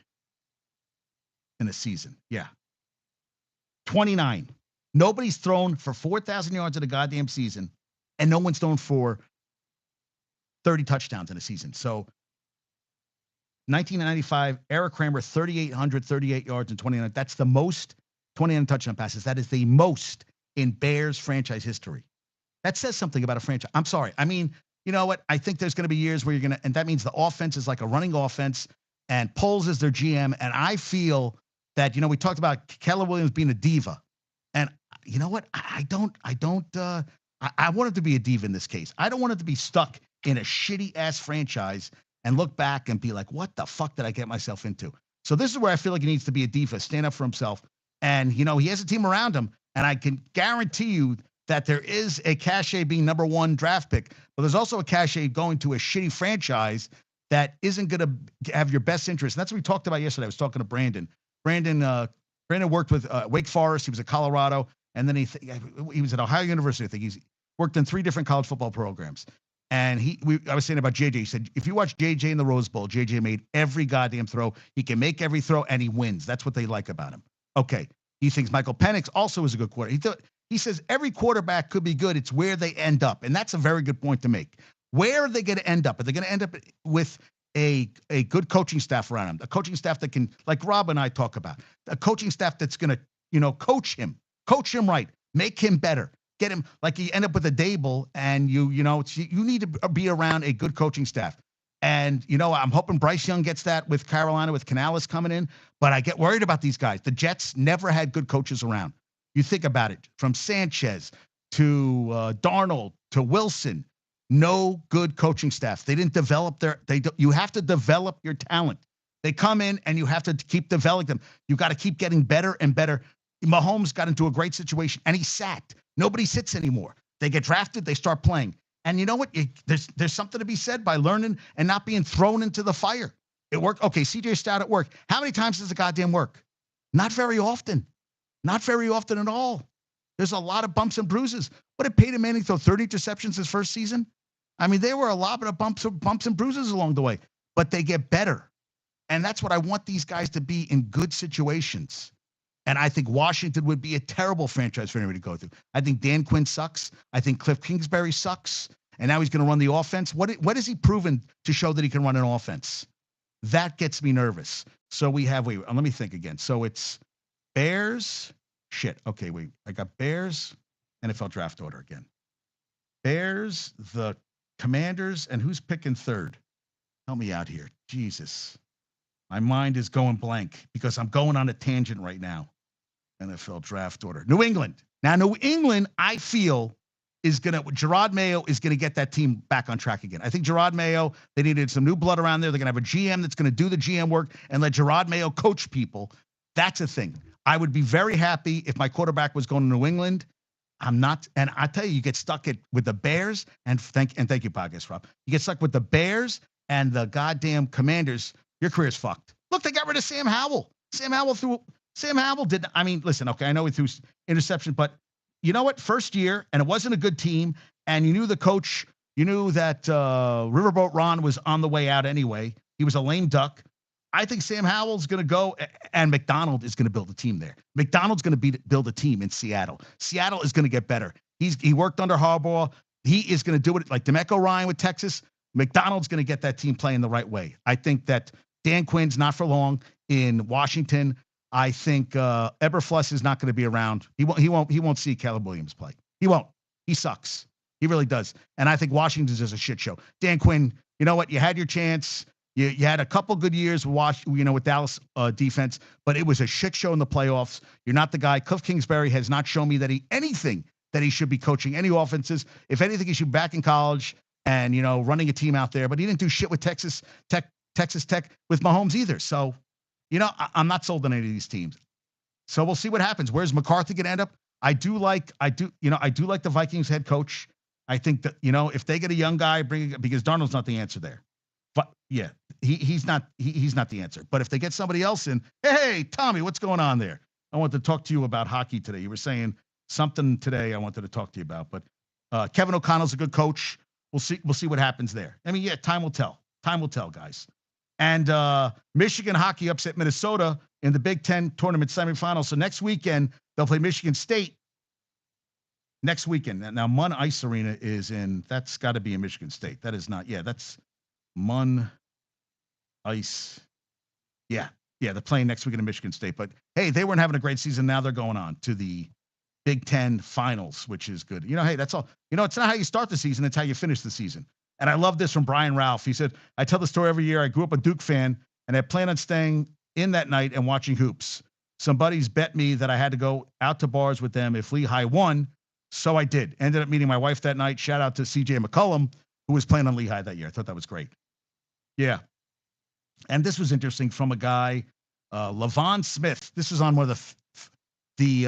in a season. Yeah. 29. Nobody's thrown for 4,000 yards in a goddamn season, and no one's thrown for 30 touchdowns in a season. So 1995, Eric Kramer, 3,838 yards and 29. That's the most 29 touchdown passes. That is the most in Bears franchise history. That says something about a franchise. I'm sorry. I mean, you know what? I think there's going to be years where and that means the offense is like a running offense, and Poles is their GM. And I feel that, we talked about Keller Williams being a diva. And you know what? I want him to be a diva in this case. I don't want him to be stuck in a shitty ass franchise and look back and be like, what the fuck did I get myself into? So this is where I feel like he needs to be a diva, stand up for himself. And, he has a team around him. And I can guarantee you that there is a cachet being number 1 draft pick, but there's also a cachet going to a shitty franchise that isn't going to have your best interest. And that's what we talked about yesterday. I was talking to Brandon. Brandon worked with Wake Forest. He was at Colorado. And then he was at Ohio University. I think he's worked in 3 different college football programs. And I was saying about JJ. He said, if you watch JJ in the Rose Bowl, JJ made every goddamn throw. He can make every throw, and he wins. That's what they like about him. Okay. He thinks Michael Penix also is a good quarterback. He says every quarterback could be good. It's where they end up. And that's a very good point to make. Where are they going to end up? Are they going to end up with a good coaching staff around him? A coaching staff that can, like Rob and I talk about, a coaching staff that's going to, coach him right, make him better, get him, like you end up with a Dable and you need to be around a good coaching staff. And, I'm hoping Bryce Young gets that with Carolina, with Canales coming in. But I get worried about these guys. The Jets never had good coaches around. You think about it, from Sanchez to Darnold to Wilson, no good coaching staff. They didn't develop you have to develop your talent. They come in and you have to keep developing them. You got to keep getting better and better. Mahomes got into a great situation and he sat. Nobody sits anymore. They get drafted, they start playing. And you know what? There's something to be said by learning and not being thrown into the fire. It worked. Okay, CJ Stroud at work. How many times does the goddamn work? Not very often. Not very often at all. There's a lot of bumps and bruises. What did Peyton Manning throw 30 interceptions his first season? I mean, there were a lot of bumps and bruises along the way, but they get better. And that's what I want these guys to be in good situations. And I think Washington would be a terrible franchise for anybody to go through. I think Dan Quinn sucks. I think Cliff Kingsbury sucks. And now he's going to run the offense. What has he proven to show that he can run an offense? That gets me nervous. So we have, let me think again. So it's Bears. Shit. Okay, wait. I got Bears, NFL draft order again. Bears, the Commanders, and who's picking third? Help me out here. Jesus. My mind is going blank because I'm going on a tangent right now. NFL draft order. New England. Now, New England, I feel, Gerard Mayo is going to get that team back on track again. I think Gerard Mayo, they needed some new blood around there. They're going to have a GM that's going to do the GM work and let Gerard Mayo coach people. That's a thing. I would be very happy if my quarterback was going to New England. I'm not. And I tell you get stuck with the Bears and thank you, podcast, Rob. You get stuck with the Bears and the goddamn Commanders. Your career's fucked. Look, they got rid of Sam Howell. Sam Howell did. I mean, listen, okay, I know he threw interception, but you know what? First year, and it wasn't a good team, and you knew the coach. You knew that Riverboat Ron was on the way out anyway. He was a lame duck. I think Sam Howell's going to go, and McDonald is going to build a team there. McDonald's going to build a team in Seattle. Seattle is going to get better. He worked under Harbaugh. He is going to do it like DeMeco Ryan with Texas. McDonald's going to get that team playing the right way. I think that Dan Quinn's not for long in Washington. I think Eberflus is not going to be around. He won't see Caleb Williams play. He won't. He sucks. He really does. And I think Washington's just a shit show. Dan Quinn, you know what? You had your chance. You had a couple good years with Dallas defense, but it was a shit show in the playoffs. You're not the guy. Cliff Kingsbury has not shown me that he should be coaching any offenses. If anything, he should be back in college and running a team out there. But he didn't do shit with Texas Tech with Mahomes either. So, I'm not sold on any of these teams. So we'll see what happens. Where's McCarthy going to end up? I do like the Vikings head coach. I think that if they get a young guy, because Darnold's not the answer there. But yeah, he's not the answer. But if they get somebody else in, hey, Tommy, what's going on there? I want to talk to you about hockey today. You were saying something today I wanted to talk to you about. But Kevin O'Connell's a good coach. We'll see what happens there. I mean, yeah, time will tell. Time will tell, guys. And Michigan hockey upset Minnesota in the Big Ten tournament semifinals. So next weekend they'll play Michigan State. Next weekend. Now Munn Ice Arena is in. That's got to be in Michigan State. That is not. Yeah, that's Munn Ice. Yeah, they're playing next weekend in Michigan State. But hey, they weren't having a great season. Now they're going on to the Big Ten finals, which is good. Hey, that's all. It's not how you start the season, it's how you finish the season. And I love this from Brian Ralph. He said, I tell the story every year. I grew up a Duke fan, and I plan on staying in that night and watching hoops. Some buddies bet me that I had to go out to bars with them if Lehigh won, so I did. Ended up meeting my wife that night. Shout out to CJ McCollum, who was playing on Lehigh that year. I thought that was great. Yeah. And this was interesting from a guy, Levon Smith. This was on one of the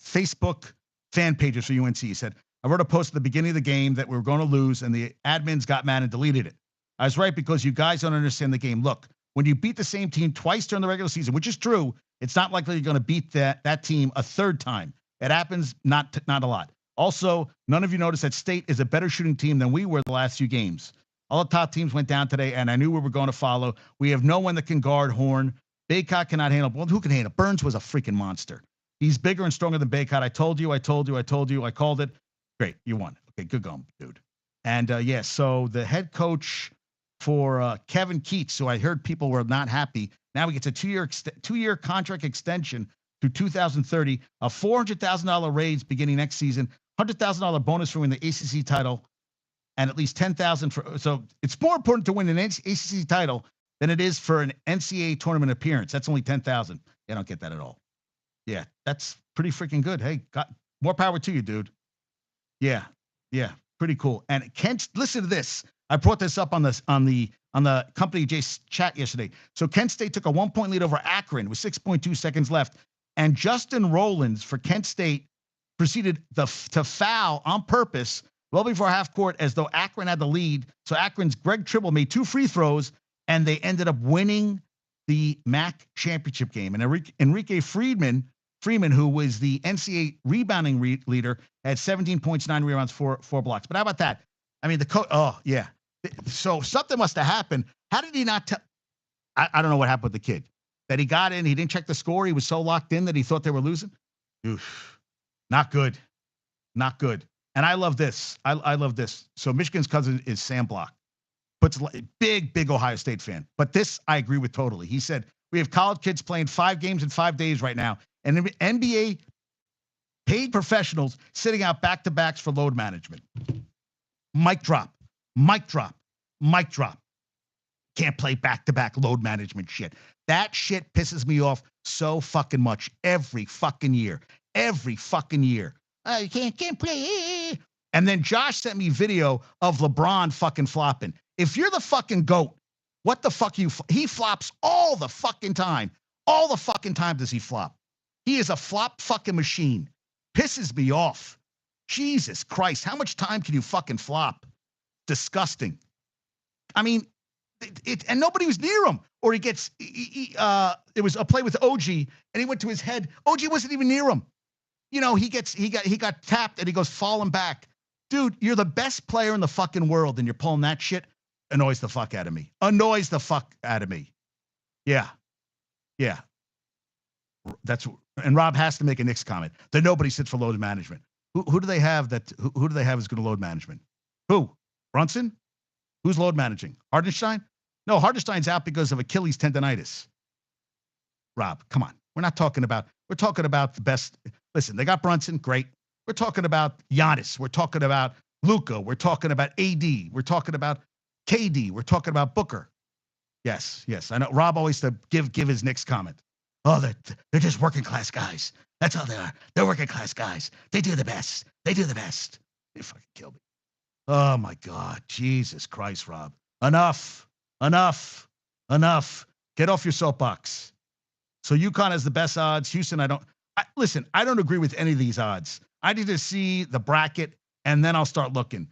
Facebook fan pages for UNC. He said, I wrote a post at the beginning of the game that we were going to lose, and the admins got mad and deleted it. I was right because you guys don't understand the game. Look, when you beat the same team twice during the regular season, which is true, it's not likely you're going to beat that team a third time. It happens not a lot. Also, none of you noticed that State is a better shooting team than we were the last few games. All the top teams went down today, and I knew we were going to follow. We have no one that can guard Horn. Baycott cannot handle. Well, who can handle? Burns was a freaking monster. He's bigger and stronger than Baycott. I told you. I called it. Great. You won. Okay, good going, dude. And so the head coach for Kevin Keats, who I heard people were not happy. Now he gets a two-year contract extension to 2030, a $400,000 raise beginning next season, $100,000 bonus for winning the ACC title, and at least $10,000 for. So it's more important to win an ACC title than it is for an NCAA tournament appearance. That's only $10,000. I don't get that at all. Yeah, that's pretty freaking good. Hey, got more power to you, dude. Yeah, pretty cool. And Kent, listen to this. I brought this up on the Company J chat yesterday. So Kent State took a 1-point lead over Akron with 6.2 seconds left, and Justin Rowlands for Kent State proceeded to foul on purpose well before half court as though Akron had the lead. So Akron's Greg Tribble made 2 free throws, and they ended up winning the MAC championship game. And Enrique Freeman, who was the NCAA rebounding leader, had 17 points, 9 rebounds, 4 blocks. But how about that? I mean, the coach. Oh yeah. So something must have happened. How did he not tell? I don't know what happened with the kid. That he got in, he didn't check the score. He was so locked in that he thought they were losing. Oof. Not good. Not good. And I love this. I love this. So Michigan's cousin is Sam Block. Puts big Ohio State fan. But this I agree with totally. He said, we have college kids playing 5 games in 5 days right now. And NBA paid professionals sitting out back-to-backs for load management. Mic drop. Can't play back-to-back load management shit. That shit pisses me off so fucking much every fucking year. You can't play. And then Josh sent me video of LeBron fucking flopping. If you're the fucking GOAT, what the fuck he flops all the fucking time. All the fucking time does he flop. He is a flop fucking machine. Pisses me off. Jesus Christ. How much time can you fucking flop? Disgusting. I mean, and nobody was near him. Or he gets, it was a play with OG, and he went to his head. OG wasn't even near him. You know, he got tapped, and he goes falling back. Dude, you're the best player in the fucking world, and you're pulling that shit. Annoys the fuck out of me. Yeah. And Rob has to make a Knicks comment that nobody sits for load management. Who do they have who do they have as good at load management? Who? Brunson? Who's load managing? Hardenstein? No, Hardenstein's out because of Achilles tendonitis. Rob, come on. We're talking about the best. Listen, they got Brunson, great. We're talking about Giannis. We're talking about Luka. We're talking about AD. We're talking about KD. We're talking about Booker. Yes. I know. Rob always to give his Knicks comment. Oh, they're just working class guys. That's all they are. They're working class guys. They do the best. They fucking kill me. Oh my God, Jesus Christ, Rob. Enough. Get off your soapbox. So UConn has the best odds. Houston, I don't agree with any of these odds. I need to see the bracket, and then I'll start looking.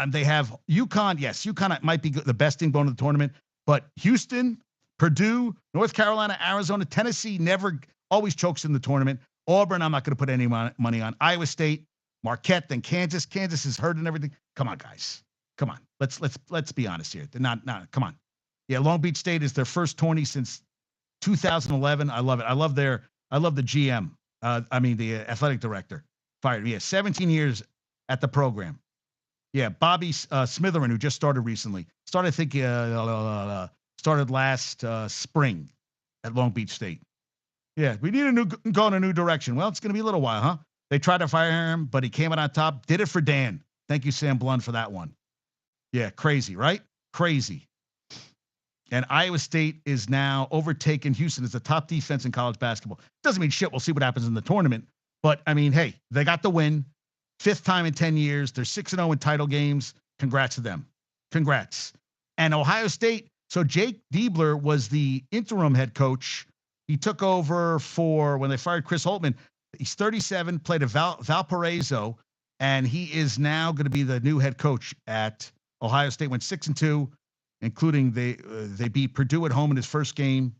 They have UConn. Yes, UConn might be the best team going to the tournament, but Houston, Purdue, North Carolina, Arizona, Tennessee always chokes in the tournament. Auburn, I'm not going to put any money on. Iowa State, Marquette, then Kansas. Kansas is hurt and everything. Come on, guys. Come on. Let's be honest here. They're not. Come on. Yeah, Long Beach State is their first tourney since 2011. I love it. I love the GM. The athletic director. Fired. Yeah, 17 years at the program. Yeah, Bobby Smitherin, who just started recently. Started last spring at Long Beach State. Yeah, we need go in a new direction. Well, it's going to be a little while, huh? They tried to fire him, but he came out on top. Did it for Dan. Thank you, Sam Blund, for that one. Yeah, crazy, right? Crazy. And Iowa State is now overtaken Houston as the top defense in college basketball. Doesn't mean shit. We'll see what happens in the tournament. But, I mean, hey, they got the win. 5th time in 10 years. They're 6-0 in title games. Congrats to them. Congrats. And Ohio State, so Jake Diebler was the interim head coach. He took over for when they fired Chris Holtman. He's 37, played at Valparaiso, and he is now going to be the new head coach at Ohio State. Went 6-2, including they beat Purdue at home in his first game,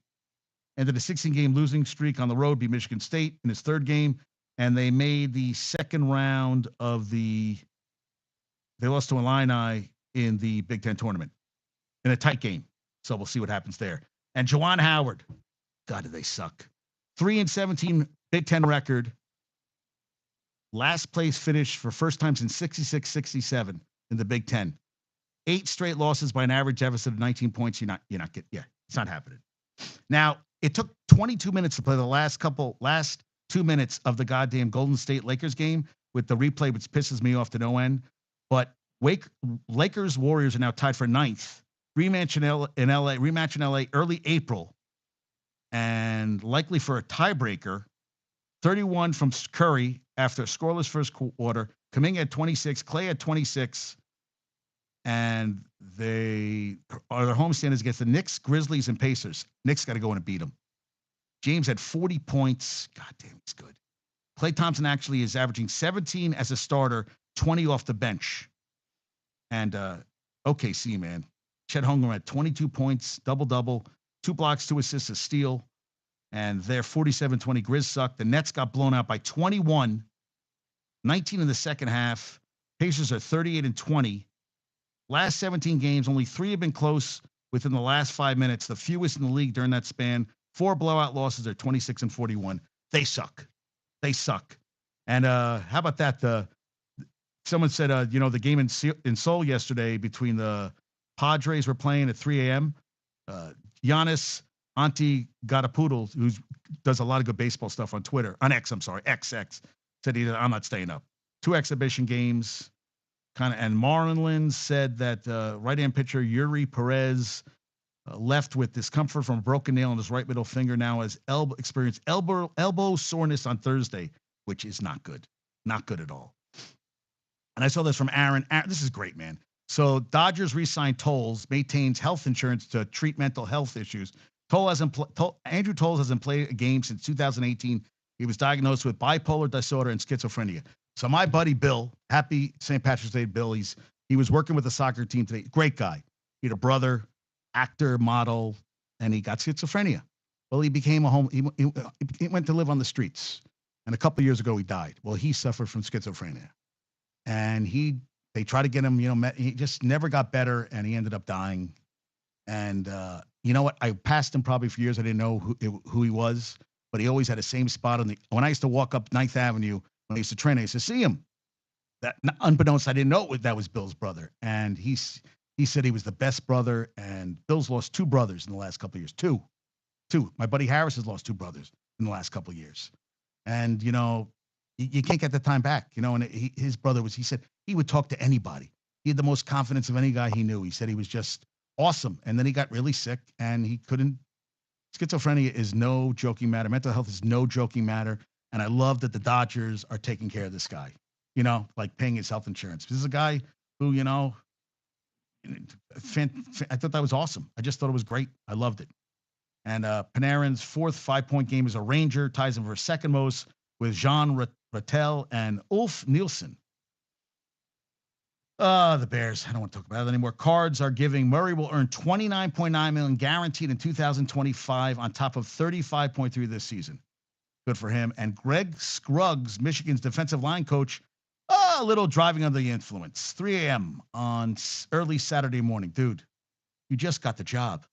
ended a 16-game losing streak on the road, beat Michigan State in his 3rd game, and they made the 2nd round of they lost to Illini in the Big Ten tournament in a tight game. So we'll see what happens there. And Juwan Howard, God, do they suck. 3-17 Big Ten record. Last place finish for first time since 66-67 in the Big Ten. 8 straight losses by an average deficit of 19 points. You're not getting, yeah, it's not happening. Now, it took 22 minutes to play the last 2 minutes of the goddamn Golden State Lakers game with the replay, which pisses me off to no end. But Lakers Warriors are now tied for 9th. Rematch in LA early April, and likely for a tiebreaker. 31 from Curry after a scoreless first quarter. Kuminga at 26, Clay at 26. And they are their homestand against the Knicks, Grizzlies, and Pacers. Knicks got to go in and beat them. James had 40 points. God damn, he's good. Klay Thompson actually is averaging 17 as a starter, 20 off the bench. And OKC, man. Chet Holmgren had 22 points, double-double, 2 blocks, 2 assists, a steal. And they're 47-20. Grizz sucked. The Nets got blown out by 21, 19 in the second half. Pacers are 38-20. Last 17 games, only 3 have been close within the last 5 minutes, the fewest in the league during that span. 4 blowout losses are 26-41. They suck. They suck. And how about that? Someone said, the game in Seoul yesterday between the Padres were playing at 3 a.m. Giannis Antetokounmpo, who does a lot of good baseball stuff on Twitter, on X, I'm sorry, X, said I'm not staying up. 2 exhibition games. And Marlins said that right-hand pitcher Yuri Perez left with discomfort from a broken nail in his right middle finger. Now has experienced elbow soreness on Thursday, which is not good. Not good at all. And I saw this from Aaron. This is great, man. So Dodgers re-signed Tolles, maintains health insurance to treat mental health issues. Andrew Tolles hasn't played a game since 2018. He was diagnosed with bipolar disorder and schizophrenia. So my buddy Bill, happy St. Patrick's Day, Bill, he was working with the soccer team today. Great guy. He had a brother, actor, model, and he got schizophrenia. Well, he became he went to live on the streets. And a couple of years ago, he died. Well, he suffered from schizophrenia. And they tried to get him, he just never got better, and he ended up dying. And you know what? I passed him probably for years. I didn't know who he was, but he always had the same spot when I used to walk up 9th Avenue, when I used to train, I used to see him. That unbeknownst, I didn't know that was Bill's brother. And he said he was the best brother. And Bill's lost 2 brothers in the last couple of years. Two. My buddy Harris has lost 2 brothers in the last couple of years. And, you can't get the time back, and his brother he said he would talk to anybody. He had the most confidence of any guy he knew. He said he was just awesome. And then he got really sick and he couldn't. Schizophrenia is no joking matter. Mental health is no joking matter. And I love that the Dodgers are taking care of this guy, like paying his health insurance. This is a guy who, I thought that was awesome. I just thought it was great. I loved it. And Panarin's 4th 5-point game as a Ranger ties him for second most with Jean Rattel and Ulf Nielsen. The Bears. I don't want to talk about it anymore. Cards are giving Murray will earn $29.9 million guaranteed in 2025 on top of $35.3 this season. Good for him. And Greg Scruggs, Michigan's defensive line coach, a little driving under the influence. 3 a.m. on early Saturday morning. Dude, you just got the job.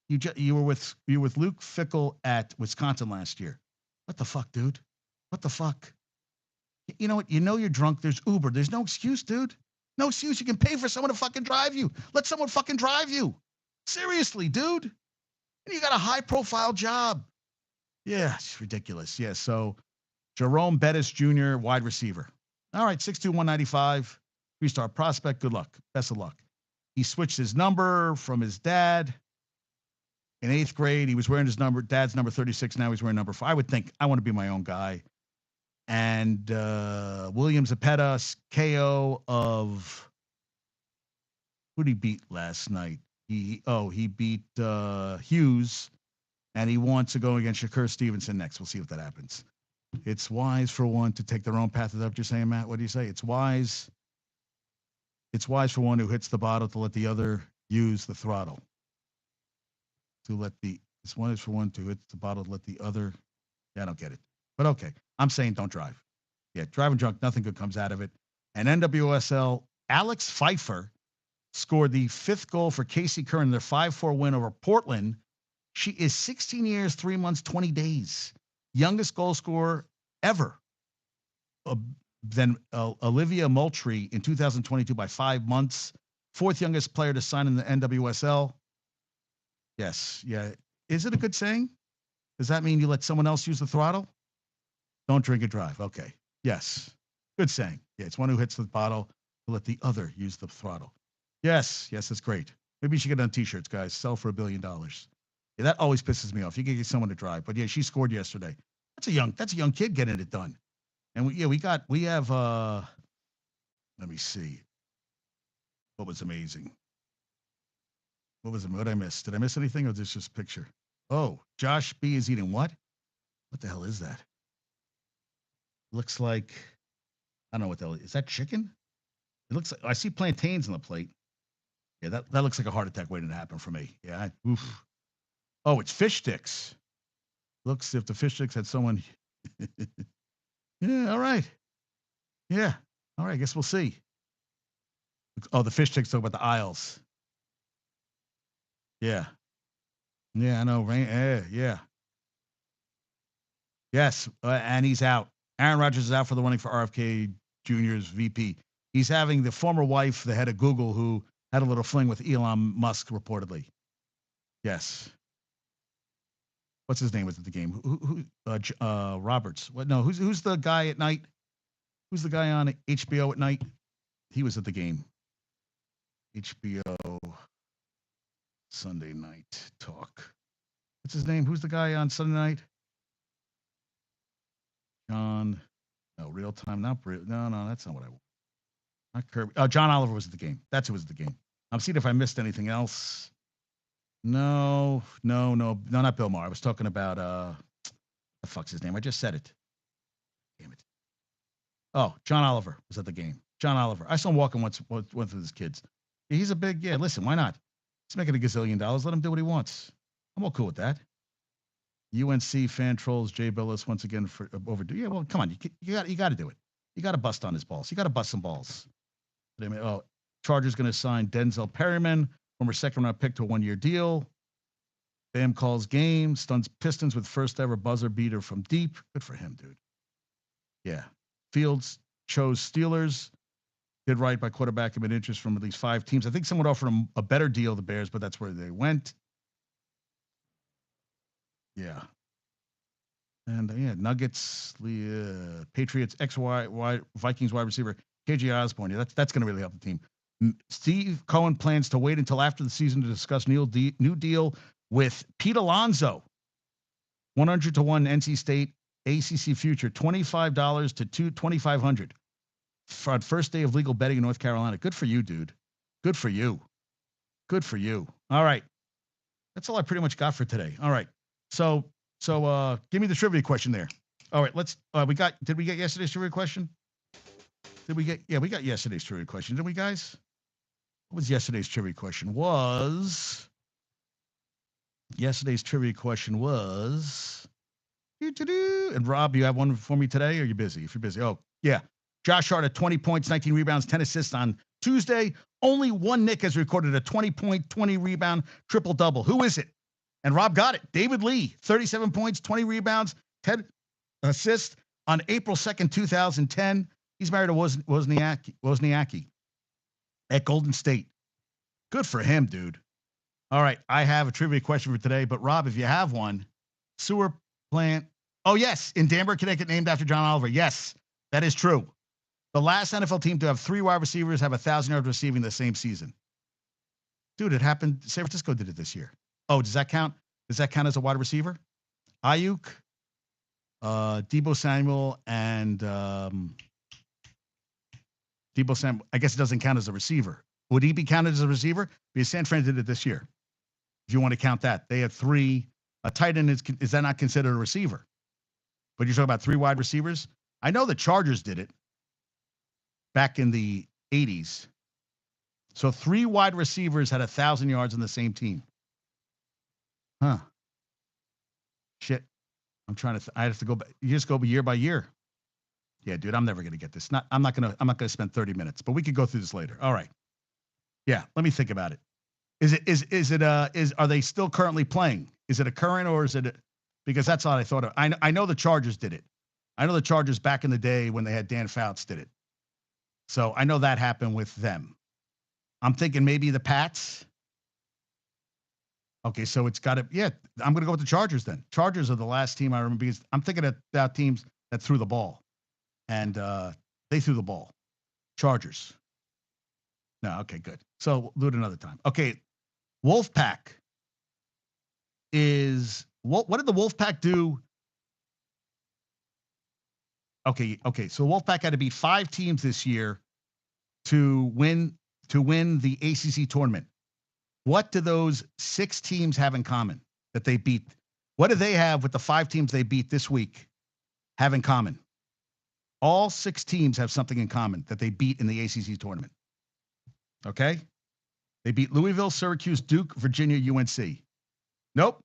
You were with Luke Fickell at Wisconsin last year. What the fuck, dude? What the fuck? You know what? You're drunk. There's Uber. There's no excuse, dude. No excuse. You can pay for someone to fucking drive you. Let someone fucking drive you. Seriously, dude. And you got a high-profile job. Yeah, it's ridiculous. Yeah, so Jerome Bettis Jr., wide receiver. All right, 6'2", 195, 3-star prospect. Good luck. Best of luck. He switched his number from his dad. In 8th grade, he was wearing dad's number 36. Now he's wearing number 4. I would think I want to be my own guy. And William Zepeda, KO of who did he beat last night? He beat Hughes, and he wants to go against Shakur Stevenson next. We'll see if that happens. It's wise for one to take their own path. Is that what you're saying, Matt? What do you say? It's wise for one who hits the bottle to let the other use the throttle. It's wise for one to hit the bottle to let the other. Yeah, I don't get it. But okay. I'm saying don't drive. Yeah, driving drunk, nothing good comes out of it. And NWSL, Alex Pfeiffer scored the 5th goal for Casey Curran in their 5-4 win over Portland. She is 16 years, 3 months, 20 days. youngest goal scorer ever uh, than Olivia Moultrie in 2022 by 5 months. Fourth youngest player to sign in the NWSL. Yes, yeah. Is it a good saying? Does that mean you let someone else use the throttle? Don't drink and drive. Okay. Yes. Good saying. Yeah, it's one who hits the bottle to let the other use the throttle. Yes, that's great. Maybe you should get on t-shirts, guys. Sell for $1 billion. Yeah, that always pisses me off. You can get someone to drive. But yeah, she scored yesterday. That's a young kid getting it done. And we have let me see. What was amazing? What did I miss? Did I miss anything or is this just a picture? Oh, Josh B is eating what? What the hell is that? Looks like I don't know what the hell is that chicken? It looks like I see plantains on the plate. Yeah, that looks like a heart attack waiting to happen for me. Yeah. Oof. Oh, it's fish sticks. Looks if the fish sticks had someone. Yeah, all right. Yeah. All right, I guess we'll see. Oh, the fish sticks talk about the aisles. Yeah. Yeah, I know. Right? Yeah. Yes, and he's out. Aaron Rodgers is out for the running for RFK Jr.'s VP. He's having the former wife, the head of Google, who had a little fling with Elon Musk, reportedly. Yes. What's his name was at the game? Roberts. What? No, who's the guy at night? Who's the guy on HBO at night? He was at the game. HBO Sunday Night Talk. What's his name? Who's the guy on Sunday night? John. No, real time. Not real. No, that's not what I want. Not Kirby. Oh, John Oliver was at the game. That's who was at the game. I'm seeing if I missed anything else. No, not Bill Maher. I was talking about the fuck's his name? I just said it. Damn it. Oh, John Oliver was at the game. John Oliver. I saw him walking once with his kids. He's a big, yeah, listen, why not? He's making $1 gazillion. Let him do what he wants. I'm all cool with that. UNC fan trolls Jay Billis once again for overdue. Yeah, well, come on. You got to do it. You got to bust on his balls. You got to bust some balls. Oh, Chargers going to sign Denzel Perryman, former second-round pick, to a 1-year deal. Bam calls game, stuns Pistons with first ever buzzer beater from deep. Good for him, dude. Yeah. Fields chose Steelers. Did right by quarterback and interest from at least 5 teams. I think someone offered him a better deal, the Bears, but that's where they went. Yeah. And yeah, Nuggets, Patriots, Vikings wide receiver KJ Osborne. Yeah, that's going to really help the team. Steve Cohen plans to wait until after the season to discuss new deal with Pete Alonso. 100 to 1 NC State ACC future, $25 to $2,500 for first day of legal betting in North Carolina. Good for you, dude. Good for you. Good for you. All right. That's all I pretty much got for today. All right. So give me the trivia question there. All right, let's did we get yesterday's trivia question? We got yesterday's trivia question, didn't we, guys? What was yesterday's trivia question? Yesterday's trivia question was and Rob, you have one for me today, or are you busy? If you're busy. Oh, yeah. Josh Hart at 20 points, 19 rebounds, 10 assists on Tuesday. Only one Knick has recorded a 20-point, 20-rebound triple-double. Who is it? And Rob got it. David Lee, 37 points, 20 rebounds, 10 assists on April 2nd, 2010. He's married to Wozniacki at Golden State. Good for him, dude. All right, I have a trivia question for today, but Rob, if you have one, sewer plant. Oh, yes, in Danbury, Connecticut, named after John Oliver. Yes, that is true. The last NFL team to have 3 wide receivers have 1,000 yards receiving the same season. Dude, it happened. San Francisco did it this year. Oh, does that count? Does that count as a wide receiver? Ayuk, Deebo Samuel, and Deebo Samuel. I guess it doesn't count as a receiver. Would he be counted as a receiver? Because San Fran did it this year. If you want to count that, they had 3. A tight end is that not considered a receiver? But you're talking about 3 wide receivers. I know the Chargers did it back in the 80s. So 3 wide receivers had 1,000 yards on the same team. Huh. Shit. I'm trying to. I have to go back. You just go year by year. Yeah, dude. I'm never gonna get this. I'm not gonna spend 30 minutes. But we could go through this later. All right. Yeah. Let me think about it. Are they still currently playing? Is it a current or is it? because that's all I thought of. I know the Chargers did it. I know the Chargers back in the day when they had Dan Fouts did it. So I know that happened with them. I'm thinking maybe the Pats. Okay, so it's got to, yeah, I'm going to go with the Chargers then. Chargers are the last team I remember because I'm thinking about teams that threw the ball. And they threw the ball. Chargers. No, okay, good. So we'll do it another time. Okay, Wolfpack is, what did the Wolfpack do? Okay, so Wolfpack had to beat 5 teams this year to win the ACC tournament. What do those 6 teams have in common that they beat? What do they have with the 5 teams they beat this week have in common? All 6 teams have something in common that they beat in the ACC tournament. Okay? They beat Louisville, Syracuse, Duke, Virginia, UNC. Nope.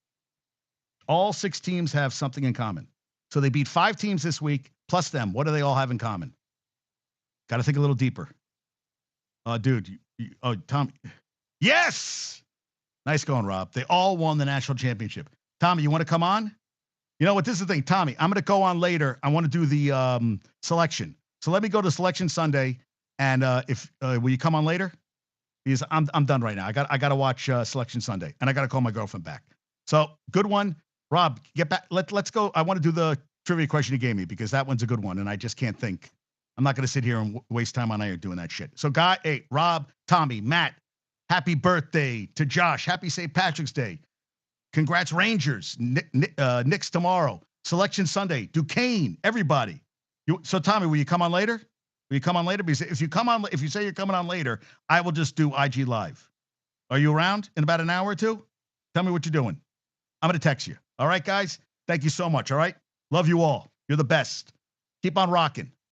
All 6 teams have something in common. So they beat 5 teams this week, plus them. What do they all have in common? Got to think a little deeper. Dude, Tom. Yes! Nice going, Rob. They all won the national championship. Tommy, you want to come on? You know what? This is the thing, Tommy. I'm going to go on later. I want to do the selection. So let me go to Selection Sunday, and if will you come on later? Because I'm done right now. I got to watch Selection Sunday, and I got to call my girlfriend back. So good one, Rob. Get back. Let's go. I want to do the trivia question you gave me because that one's a good one, and I just can't think. I'm not going to sit here and waste time on air doing that shit. So, Rob, Tommy, Matt, happy birthday to Josh. Happy St. Patrick's Day. Congrats, Rangers. Knicks tomorrow. Selection Sunday. Duquesne. Everybody. So, Tommy, will you come on later? Will you come on later? Because if you say you're coming on later, I will just do IG Live. Are you around in about an hour or two? Tell me what you're doing. I'm going to text you. All right, guys? Thank you so much. All right? Love you all. You're the best. Keep on rocking.